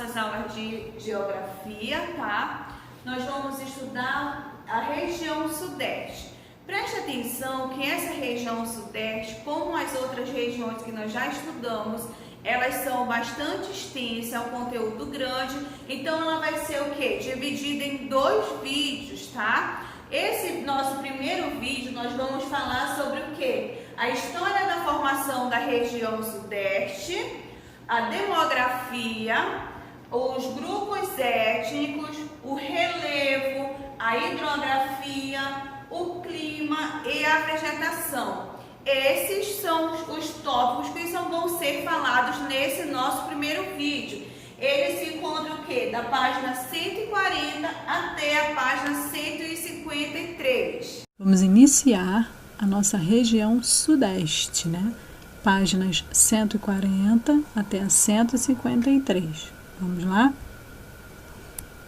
nossas aulas de geografia, tá? Nós vamos estudar a região sudeste. Preste atenção que essa região sudeste, como as outras regiões que nós já estudamos, elas são bastante extensas, é um conteúdo grande, então ela vai ser o quê? Dividida em 2 vídeos, tá? Esse nosso primeiro vídeo nós vamos falar sobre o quê? A história da formação da região sudeste, a demografia, os grupos étnicos, o relevo, a hidrografia, o clima e a vegetação. Esses são os tópicos que vão ser falados nesse nosso primeiro vídeo. Ele se encontra o quê? Da página 140 até a página 153. Vamos iniciar a nossa região sudeste, né? Páginas 140 até a 153. Vamos lá?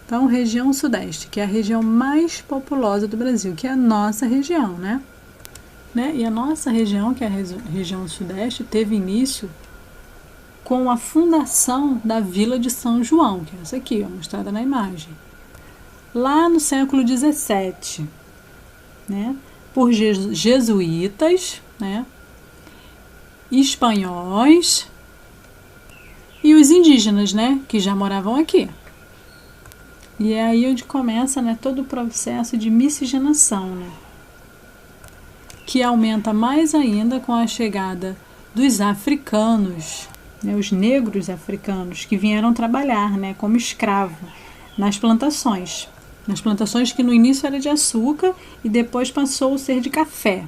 Então, região sudeste, que é a região mais populosa do Brasil, que é a nossa região, né? E a nossa região, que é a região sudeste, teve início com a fundação da Vila de São João, que é essa aqui, ó, mostrada na imagem. Lá no século XVII, né? Por jesuítas, né? Espanhóis e os indígenas, né? Que já moravam aqui. E é aí onde começa, né, todo o processo de miscigenação, né? Que aumenta mais ainda com a chegada dos africanos, né, os negros africanos, que vieram trabalhar, né, como escravo nas plantações. Nas plantações que no início era de açúcar e depois passou a ser de café.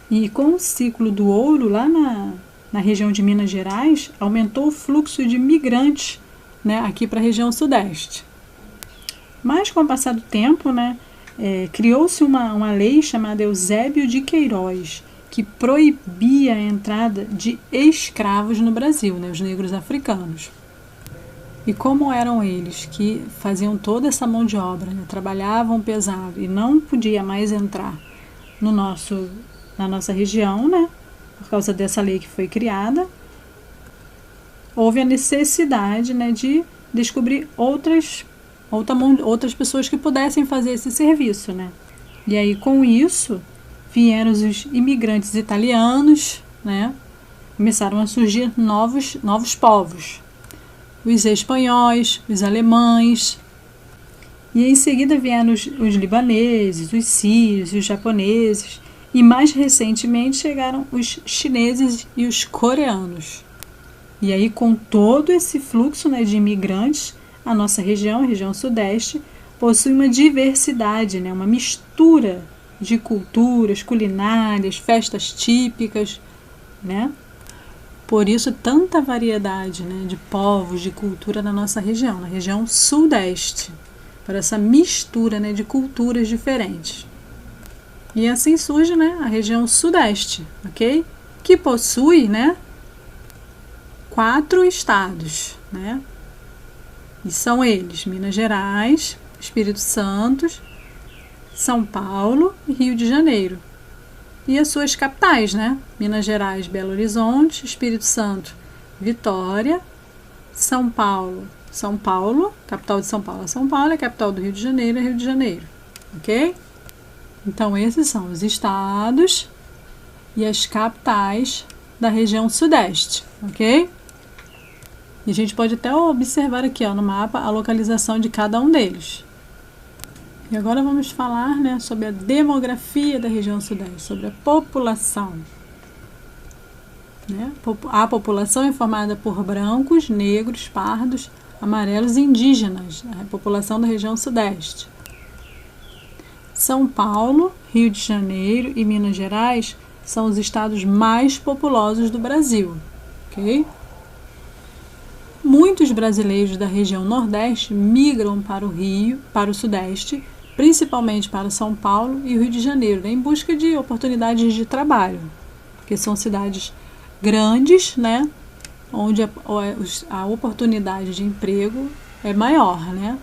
E com o ciclo do ouro, lá na região de Minas Gerais, aumentou o fluxo de migrantes, né, aqui para a região sudeste. Mas com o passar do tempo, né, criou-se uma lei chamada Eusébio de Queiroz, que proibia a entrada de escravos no Brasil, né, os negros africanos. E como eram eles que faziam toda essa mão de obra, né, trabalhavam pesado e não podia mais entrar na nossa região, né, por causa dessa lei que foi criada, houve a necessidade, né, de descobrir outras pessoas que pudessem fazer esse serviço, né? E aí, com isso, vieram os imigrantes italianos, né? Começaram a surgir novos povos. Os espanhóis, os alemães. E em seguida vieram os libaneses, os sírios, os japoneses. E mais recentemente chegaram os chineses e os coreanos. E aí, com todo esse fluxo, né, de imigrantes, a nossa região, a região sudeste, possui uma diversidade, né, uma mistura de culturas, culinárias, festas típicas, né? Por isso, tanta variedade, né, de povos, de cultura na nossa região, na região sudeste, por essa mistura, né, de culturas diferentes. E assim surge, né, a região sudeste, ok? Que possui, né, 4 estados, né? E são eles: Minas Gerais, Espírito Santo, São Paulo e Rio de Janeiro. E as suas capitais, né? Minas Gerais, Belo Horizonte, Espírito Santo, Vitória, São Paulo, capital de São Paulo, São Paulo, e a capital do Rio de Janeiro é Rio de Janeiro, ok? Então, esses são os estados e as capitais da região sudeste, ok? E a gente pode até observar aqui, ó, no mapa a localização de cada um deles. E agora vamos falar, né, sobre a demografia da região sudeste, sobre a população. Né? A população é formada por brancos, negros, pardos, amarelos e indígenas, a população da região sudeste. São Paulo, Rio de Janeiro e Minas Gerais são os estados mais populosos do Brasil, ok? Muitos brasileiros da região Nordeste migram para o Sudeste, principalmente para São Paulo e o Rio de Janeiro, né, em busca de oportunidades de trabalho, porque são cidades grandes, né, onde a oportunidade de emprego é maior, né,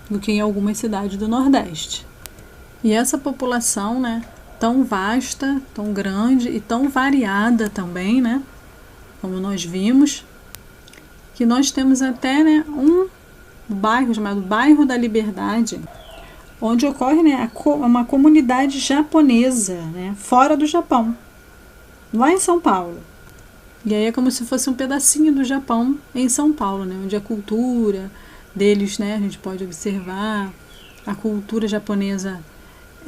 do que em algumas cidades do Nordeste. E essa população, né, tão vasta, tão grande e tão variada também, né, como nós vimos, que nós temos até, né, um bairro chamado Bairro da Liberdade, onde ocorre, né, uma comunidade japonesa, né, fora do Japão, lá em São Paulo. E aí é como se fosse um pedacinho do Japão em São Paulo, né, onde a cultura deles, né, a gente pode observar a cultura japonesa,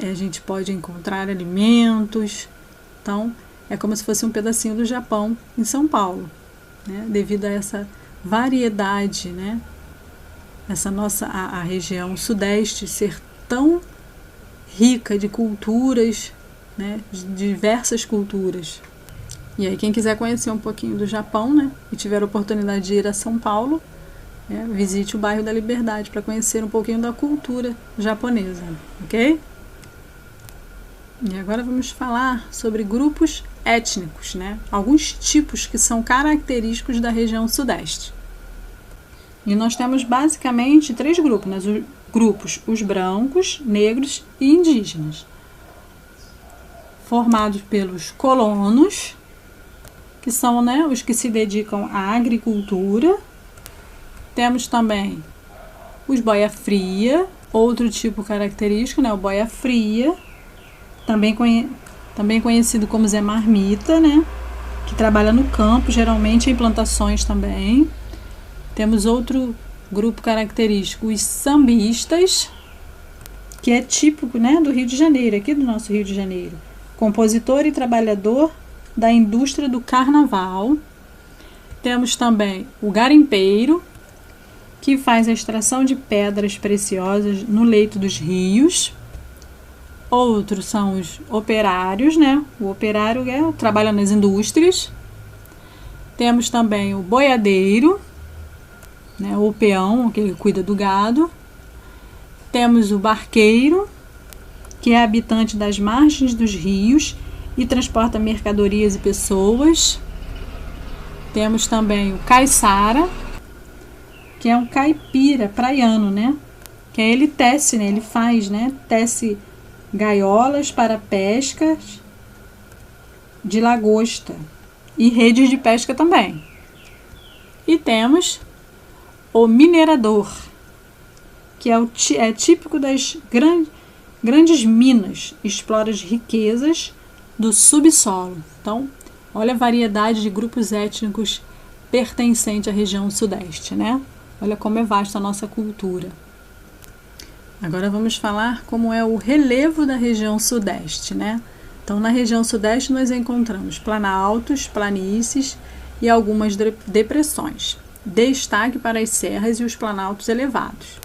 a gente pode encontrar alimentos. Então, é como se fosse um pedacinho do Japão em São Paulo, né, devido a essa variedade, né, essa nossa a região sudeste ser tão rica de culturas, né, de diversas culturas. E aí quem quiser conhecer um pouquinho do Japão, né, e tiver a oportunidade de ir a São Paulo, né, visite o bairro da Liberdade para conhecer um pouquinho da cultura japonesa, ok? E agora vamos falar sobre grupos étnicos, né, alguns tipos que são característicos da região sudeste. E nós temos basicamente 3 grupos, né? Os grupos, os brancos, negros e indígenas, formados pelos colonos, que são, né, os que se dedicam à agricultura. Temos também os boia-fria, outro tipo característico, né, o boia-fria, também conhecido como Zé Marmita, né, que trabalha no campo, geralmente em plantações também. Temos outro grupo característico, os sambistas, que é típico, né, do Rio de Janeiro, aqui do nosso Rio de Janeiro. Compositor e trabalhador da indústria do carnaval. Temos também o garimpeiro, que faz a extração de pedras preciosas no leito dos rios. Outros são os operários, né? O operário trabalha nas indústrias. Temos também o boiadeiro, né, o peão, que cuida do gado. Temos o barqueiro, que é habitante das margens dos rios e transporta mercadorias e pessoas. Temos também o caiçara, que é um caipira praiano, né? Que aí ele tece, né? Ele faz, né? Tece gaiolas para pescas de lagosta e redes de pesca também. E temos o minerador, que é típico das grandes minas, explora as riquezas do subsolo. Então, olha a variedade de grupos étnicos pertencentes à região sudeste, né? Olha como é vasta a nossa cultura. Agora vamos falar como é o relevo da região sudeste, né? Então, na região sudeste nós encontramos planaltos, planícies e algumas depressões. Destaque para as serras e os planaltos elevados.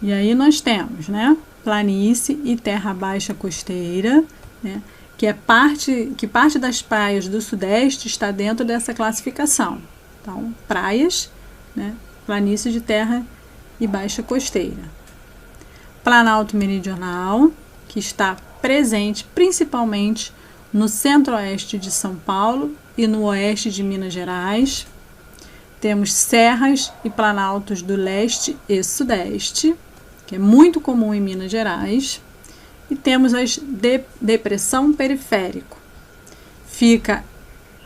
E aí nós temos, né, planície e terra baixa costeira, né, que parte das praias do sudeste está dentro dessa classificação. Então, praias, né, planície de terra e baixa costeira. Planalto meridional, que está presente principalmente no centro-oeste de São Paulo e no oeste de Minas Gerais. Temos serras e planaltos do leste e sudeste, que é muito comum em Minas Gerais. E temos a depressão periférico. Fica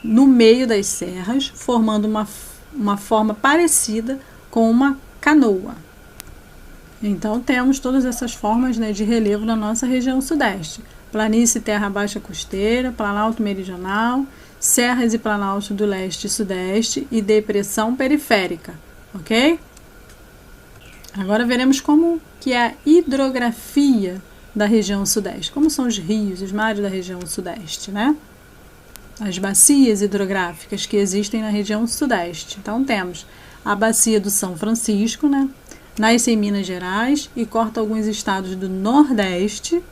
no meio das serras, formando uma forma parecida com uma canoa. Então, temos todas essas formas, né, de relevo na nossa região sudeste. Planície e terra baixa costeira, planalto meridional, serras e planaltos do leste e sudeste e depressão periférica, ok? Agora veremos como que é a hidrografia da região sudeste, como são os rios, os mares da região sudeste, né? As bacias hidrográficas que existem na região sudeste. Então temos a bacia do São Francisco, né? Nasce em Minas Gerais e corta alguns estados do Nordeste.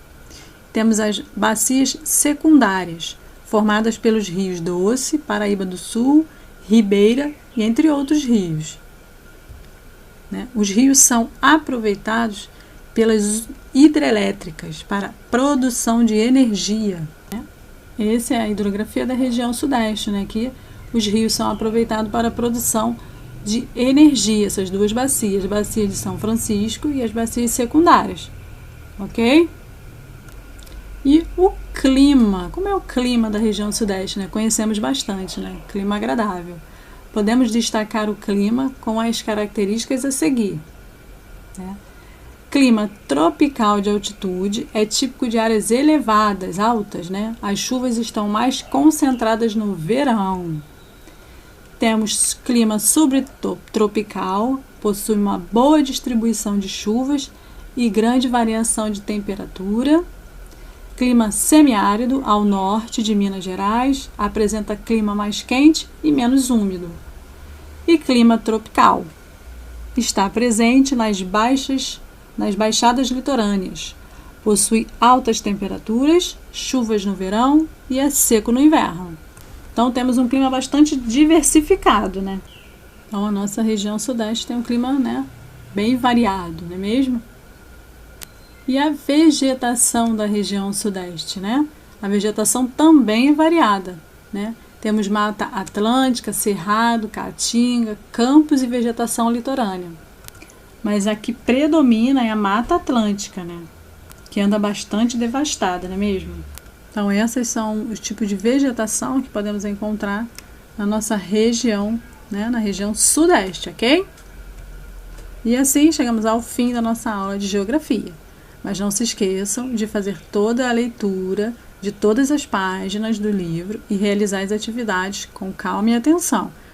Temos as bacias secundárias, formadas pelos rios Doce, Paraíba do Sul, Ribeira e entre outros rios. Né? Os rios são aproveitados pelas hidrelétricas para produção de energia. Né? Essa é a hidrografia da região sudeste, né? Que os rios são aproveitados para a produção de energia, essas duas bacias, a bacia de São Francisco e as bacias secundárias, ok? E o clima, como é o clima da região sudeste, né? Conhecemos bastante, né? Clima agradável. podemos destacar o clima com as características a seguir, né? Clima tropical de altitude é típico de áreas elevadas, altas, né? As chuvas estão mais concentradas no verão. Temos clima subtropical, possui uma boa distribuição de chuvas e grande variação de temperatura. Clima semiárido ao norte de Minas Gerais, apresenta clima mais quente e menos úmido. E clima tropical, está presente nas baixadas litorâneas. Possui altas temperaturas, chuvas no verão e é seco no inverno. Então temos um clima bastante diversificado, né? Então a nossa região sudeste tem um clima, né, bem variado, não é mesmo? E a vegetação da região sudeste, né? A vegetação também é variada, né? Temos mata atlântica, cerrado, caatinga, campos e vegetação litorânea. Mas a que predomina é a mata atlântica, né? Que anda bastante devastada, não é mesmo? Então esses são os tipos de vegetação que podemos encontrar na nossa região, né? Na região sudeste, ok? E assim chegamos ao fim da nossa aula de geografia. Mas não se esqueçam de fazer toda a leitura de todas as páginas do livro e realizar as atividades com calma e atenção.